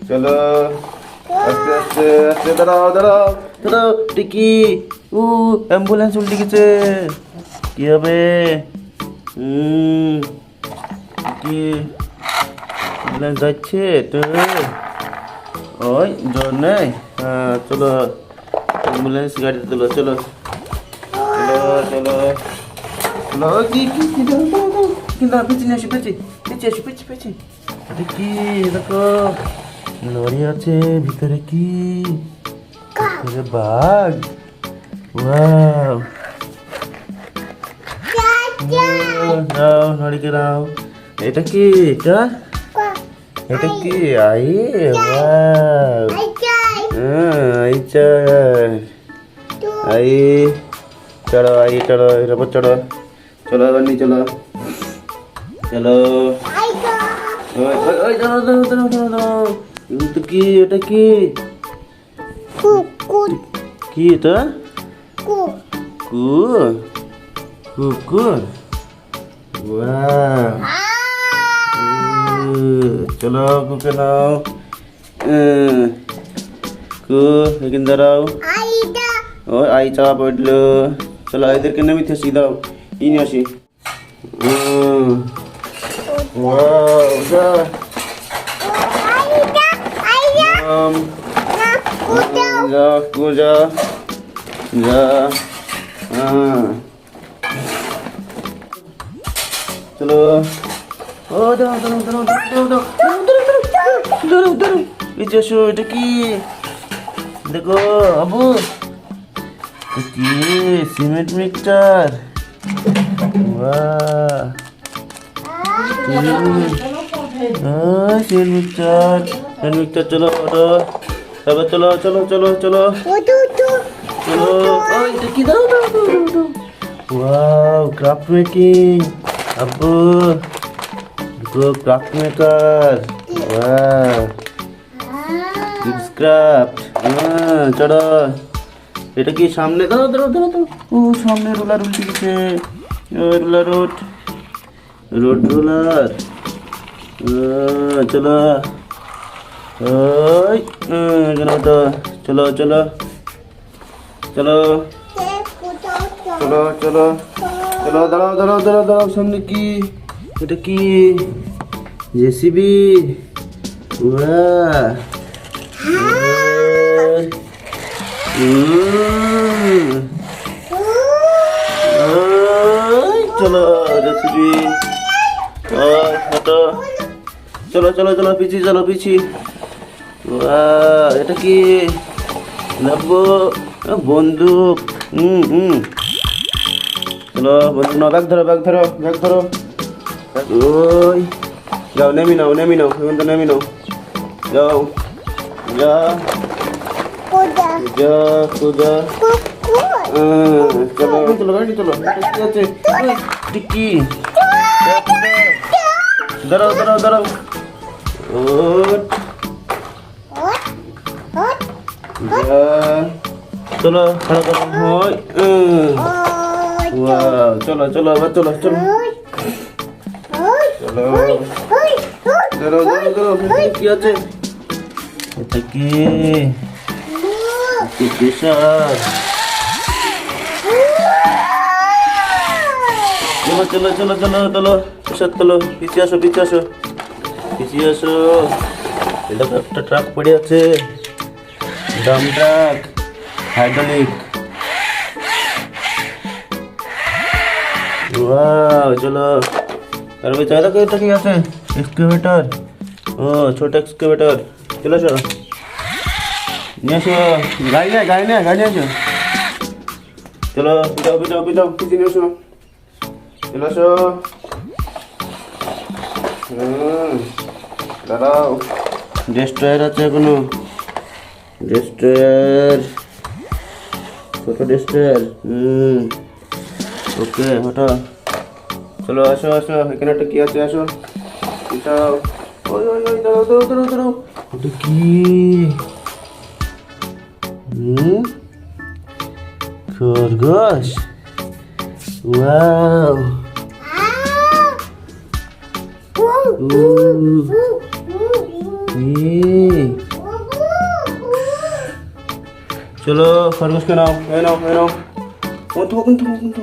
চলো আস্তে আস্তে আস্তে, দাঁড়াও দাঁড়াও দাঁড়াও। টিকি, অ্যাম্বুলেন্স উল্টে গেছে, কি হবে? কি অ্যাম্বুলেন্স যাচ্ছে তো? ওই জ্বর নেই? হ্যাঁ চলো, অ্যাম্বুলেন্স গাড়িতে তোলো, চলো চলো চলো চলো। কি কি কি দাও দাও দাও, কিন্তু পিছিয়ে আসি, পিছিয়ে আসি, পিছিয়ে। এটা কি দেখো, লরি আছে ভিতরে, কি ভিতরে বাঘ? ওয়াও, দাও নড়িকে দাও। এটা কি? এটা কি? আই, ওয়াও, আইচা আই, চলো আই, চলো এর উপর চলো, চলো এবার নিয়ে চলো, চলো। ওই দাঁড়াও দাঁড়াও দাঁড়াও দাঁড়াও দাঁড়াও। কিন্তু কি এটা? কি কি এটা? কুকুর? ওয়াও, চলো কুকুর নাও। এখানে দাঁড়াও। ও আই চাপা পড়লো, চলো এদেরকে নামিতে আসি, দাও ই নিয়ে আসি। ওয়াও, যা যা যা যা, চলো। ও দাঁড়াও দাঁড়াও দাঁড়াও দাঁড়াও দাঁড়াও দাঁড়াও দাঁড়াও, এই যে আসো। এটা কি দেখো আবু, কি সিমেন্ট মিক্সচার? বাহ, সিমেন্ট মিক্সচার, সিমেন্ট মিক্সচার। চলো ওঠো, তবে চলো চলো চলো চলো চলো। ওই এটা কি? দাও দাও দাও দাও দাও। ওয়াও, ক্রাফট মেকিং আব্বু, ক্রাফট মেকার। Wow, craft. চলো, এটা কি সামনে? দাঁড়াও দাঁড়াও দাঁড়াও দাঁড়াও। ও সামনে রোলার উল্টে গেছে, রোলার রোড রোলার। চলো ওই তো, চলো চলো চলো চলো চলো চলো। দাঁড়াও দাঁড়াও দাঁড়াও দাঁড়াও, সামনে কি? এটা কি? জেসিবি। চলো জেসিবি, চলো চলো চলো, পিছিয়ে চলো, পিছিয়ে। এটা কি? নেবো বন্দুক। চলো বন্দুক নাও, ব্যাগ ধরো ব্যাগ ধরো ব্যাগ ধরো। ওই যাও, নেমি নাও নেমি নাও, এখন তো নেমি নাও, যাও যা যা সোজা। চলো চলো গাড়ি চলো। কি আছে? টিকি, দাঁড়াও দাঁড়াও দাঁড়াও। চলো খাড়া করো, হয়। চলো চলো এবার চলো চলো চলো। দাঁড়াও দাঁড়াও দাঁড়াও, কি আছে? এটা কি? প্রেশার। চলো চলো চলো চলো চলো, প্রেশার তোলো। পিছিয়ে আসো পিছিয়ে আসো পিছিয়ে আসো। এটা তো একটা ট্রাক পড়ে আছে, ডাম ট্রাক, হাইড্রোলিক। ওয়াও, চলো। তারপরে চাইলে এটা কি আছে? এক্সকাভেটর। ও ছোট এক্সকাভেটর। চলো আসো, নিয়ে আসো। গাড়ি নেই গাড়ি নেই, গাড়ি আসো। চলো পিটাও পিটাও পিটাও, পিছিয়ে নিয়ে আসো। চলো আসো। দাঁড়াও, ডেস্ট্রয়ার আছে এখনো, ডেস্ট্রয়ার, ছোট ডেস্ট্রয়ার। ওকে হটো। চলো আসো আসো, এখানে একটা কি আছে? আসো, এটাও। ওই ওই ওই, দাঁড়াও দাঁড়াও দাঁড়াও দাঁড়াও। এটা কি? খরগোশ। ওয়াও, চলো খরগোশকে নাও, এই নাও, এই নাও। কিন্তু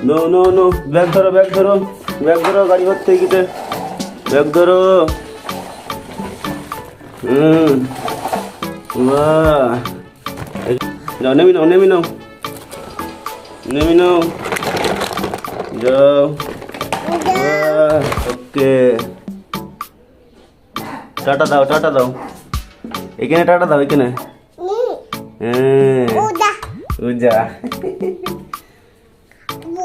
নো নো নো, ব্যাগ ধরো, ব্যাগ ধরো, ব্যাগ ধরো, গাড়ি ভর্তি হয়ে গেছে, ব্যাগ ধরো। বাহ, যাও, নেমে নাও, নেমে নাও, নেমে নাও, যাও। ওকে, টাটা দাও, টাটা দাও, এখানে টাটা দাও, এখানে। হ্যাঁ, উজা।